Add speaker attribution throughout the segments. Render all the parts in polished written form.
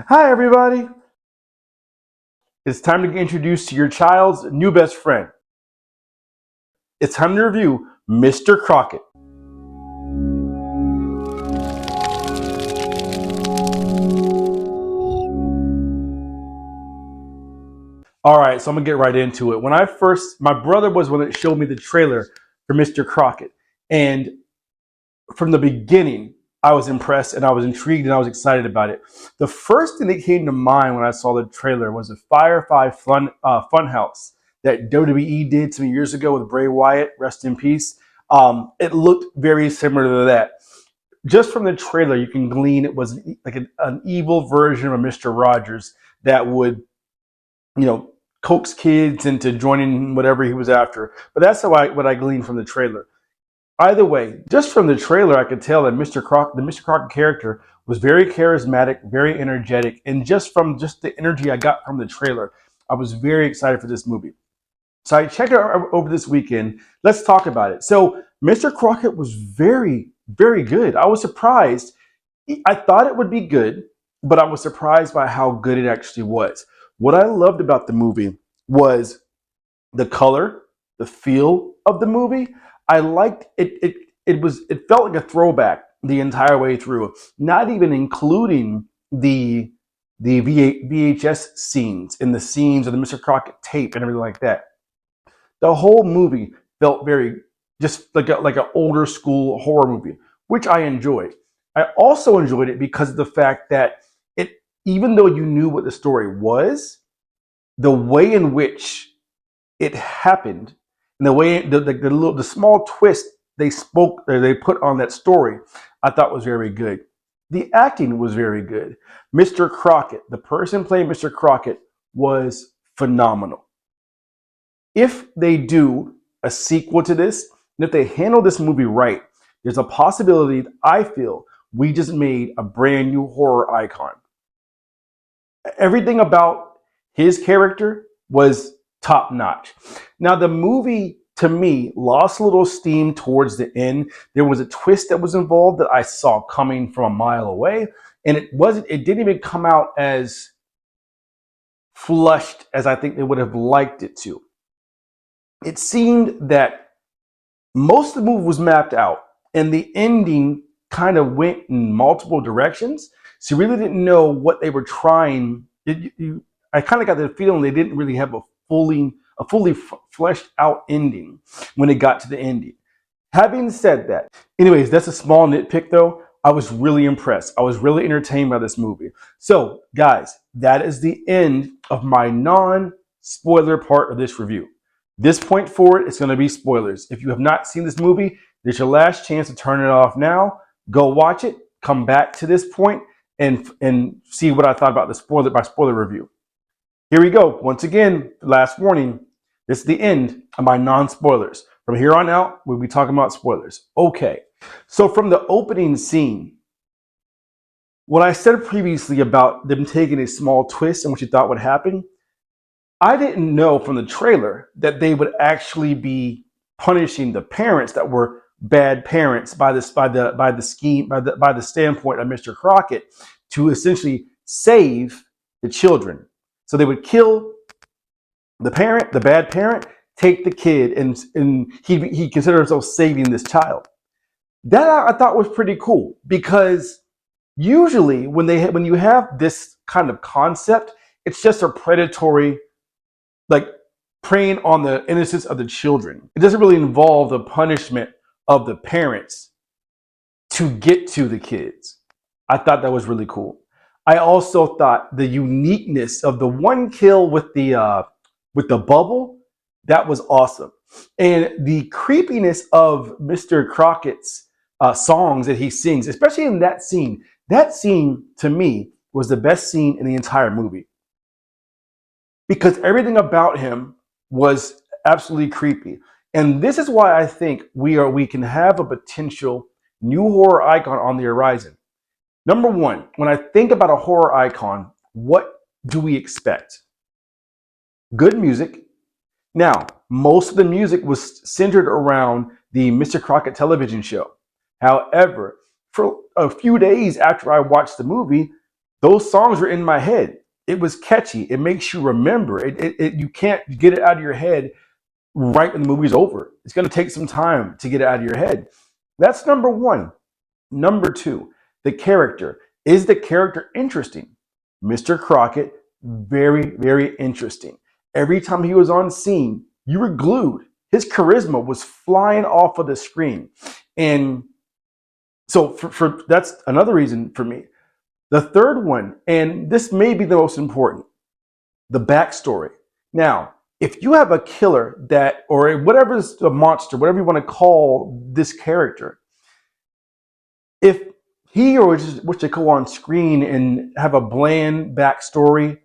Speaker 1: Hi, everybody. It's time to get introduced to your child's new best friend. It's time to review Mr. Crocket. All right, so I'm gonna get right into it. My brother was one that showed me the trailer for Mr. Crocket, and from the beginning, I was impressed and I was intrigued and I was excited about it. The first thing that came to mind when I saw the trailer was a Firefly Funhouse that WWE did some years ago with Bray Wyatt, rest in peace. It looked very similar to that. Just from the trailer, you can glean it was like an evil version of Mr. Rogers that would, you know, coax kids into joining whatever he was after. But that's what I gleaned from the trailer. Either way, just from the trailer, I could tell that the Mr. Crockett character was very charismatic, very energetic, and just the energy I got from the trailer, I was very excited for this movie. So I checked it out over this weekend. Let's talk about it. So Mr. Crockett was very, very good. I was surprised. I thought it would be good, but I was surprised by how good it actually was. What I loved about the movie was the color, the feel of the movie. I liked it. It felt like a throwback the entire way through. Not even including the VHS scenes and the scenes of the Mr. Crockett tape and everything like that. The whole movie felt very just like an older school horror movie, which I enjoyed. I also enjoyed it because of the fact that it, even though you knew what the story was, the way in which it happened and the way the small twist they put on that story, I thought was very good. The acting was very good. Mr. Crocket, the person playing Mr. Crocket, was phenomenal. If they do a sequel to this, and if they handle this movie right, there's a possibility that I feel we just made a brand new horror icon. Everything about his character was top notch. Now, the movie to me lost a little steam towards the end. There was a twist that was involved that I saw coming from a mile away, and it didn't even come out as flushed as I think they would have liked it to. It seemed that most of the movie was mapped out, and the ending kind of went in multiple directions. So you really didn't know what they were trying. I kind of got the feeling they didn't really have a fully fleshed out ending when it got to the ending. Having said that, anyways, that's a small nitpick though. I was really impressed. I was really entertained by this movie. So, guys, that is the end of my non-spoiler part of this review. This point forward, it's going to be spoilers. If you have not seen this movie, there's your last chance to turn it off now. Go watch it. Come back to this point and see what I thought about my spoiler review. Here we go. Once again, last warning. This is the end of my non-spoilers. From here on out, we'll be talking about spoilers. Okay. So from the opening scene, what I said previously about them taking a small twist and what you thought would happen, I didn't know from the trailer that they would actually be punishing the parents that were bad parents by the standpoint of Mr. Crocket to essentially save the children. So they would kill the parent, the bad parent, take the kid, and he considered himself saving this child. That I thought was pretty cool because usually when you have this kind of concept, it's just a predatory, like preying on the innocence of the children. It doesn't really involve the punishment of the parents to get to the kids. I thought that was really cool. I also thought the uniqueness of the one kill with the bubble, that was awesome. And the creepiness of Mr. Crockett's songs that he sings, especially in that scene. That scene to me was the best scene in the entire movie because everything about him was absolutely creepy. And this is why I think we can have a potential new horror icon on the horizon. Number one, when I think about a horror icon, what do we expect? Good music. Now, most of the music was centered around the Mr. Crocket television show. However, for a few days after I watched the movie, Those songs were in my head. It was catchy. It makes you remember. You can't get it out of your head right when the movie's over. It's going to take some time to get it out of your head. That's number one. Number two, the character. Is the character interesting? Mr. Crocket, very, very interesting. Every time he was on scene, you were glued. His charisma was flying off of the screen. And so for that's another reason for me. The third one, and this may be the most important, the backstory. Now, if you have a killer that, or whatever is a monster, whatever you want to call this character, if he or just wish to go on screen and have a bland backstory,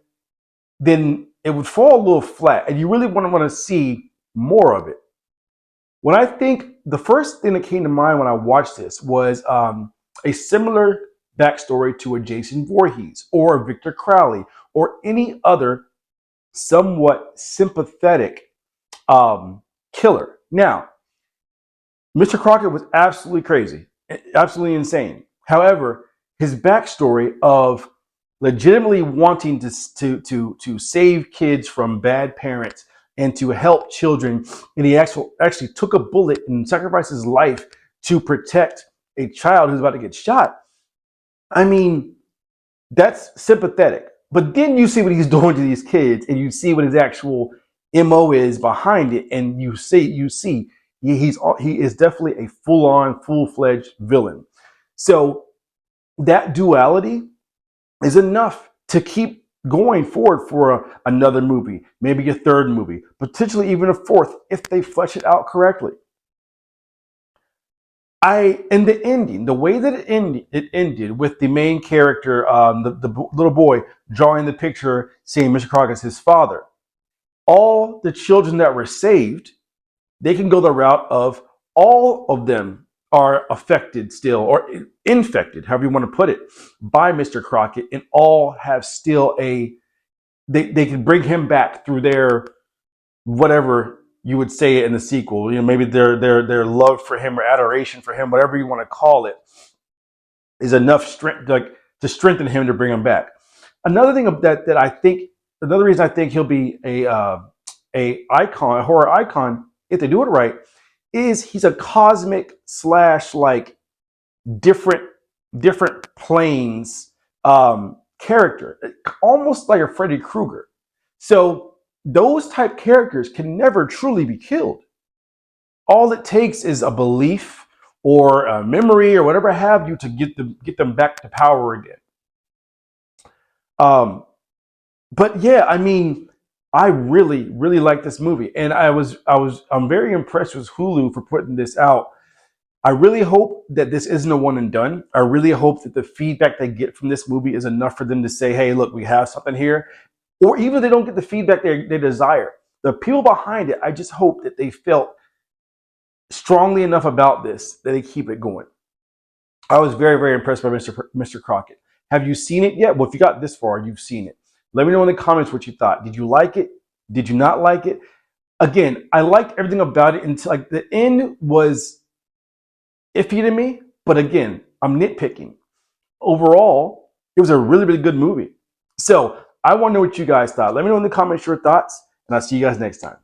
Speaker 1: then it would fall a little flat, and you really want to see more of it. When I think the first thing that came to mind when I watched this was a similar backstory to a Jason Voorhees or a Victor Crowley or any other somewhat sympathetic killer. Now, Mr. Crockett was absolutely crazy, absolutely insane. However, his backstory of legitimately wanting to save kids from bad parents and to help children, and he actually took a bullet and sacrificed his life to protect a child who's about to get shot. I mean, that's sympathetic. But then you see what he's doing to these kids, and you see what his actual MO is behind it, and you see he is definitely a full-on, full-fledged villain. So that duality is enough to keep going forward for another movie, maybe a third movie, potentially even a fourth if they flesh it out correctly. In the ending, the way that it ended with the main character, the little boy drawing the picture saying Mr. Crockett's his father. All the children that were saved, they can go the route of all of them are affected still, or infected, however you want to put it, by Mr. Crocket, and all have still they can bring him back through their whatever you would say it in the sequel. You know, maybe their love for him or adoration for him, whatever you want to call it, is enough strength to strengthen him to bring him back. Another thing that I think, another reason I think he'll be a icon, a horror icon, if they do it right, is he's a cosmic slash like different planes character, almost like a Freddy Krueger. So those type characters can never truly be killed. All it takes is a belief or a memory or whatever have you to get them back to power again. But yeah, I mean, I really, really like this movie, and I'm very impressed with Hulu for putting this out. I really hope that this isn't a one and done. I really hope that the feedback they get from this movie is enough for them to say, hey, look, we have something here. Or even if they don't get the feedback they desire, the people behind it, I just hope that they felt strongly enough about this that they keep it going. I was very, very impressed by Mr. Crocket. Have you seen it yet? Well, if you got this far, you've seen it. Let me know in the comments what you thought. Did you like it? Did you not like it? Again, I liked everything about it until like the end was iffy to me. But again, I'm nitpicking. Overall, it was a really, really good movie. So I want to know what you guys thought. Let me know in the comments your thoughts, and I'll see you guys next time.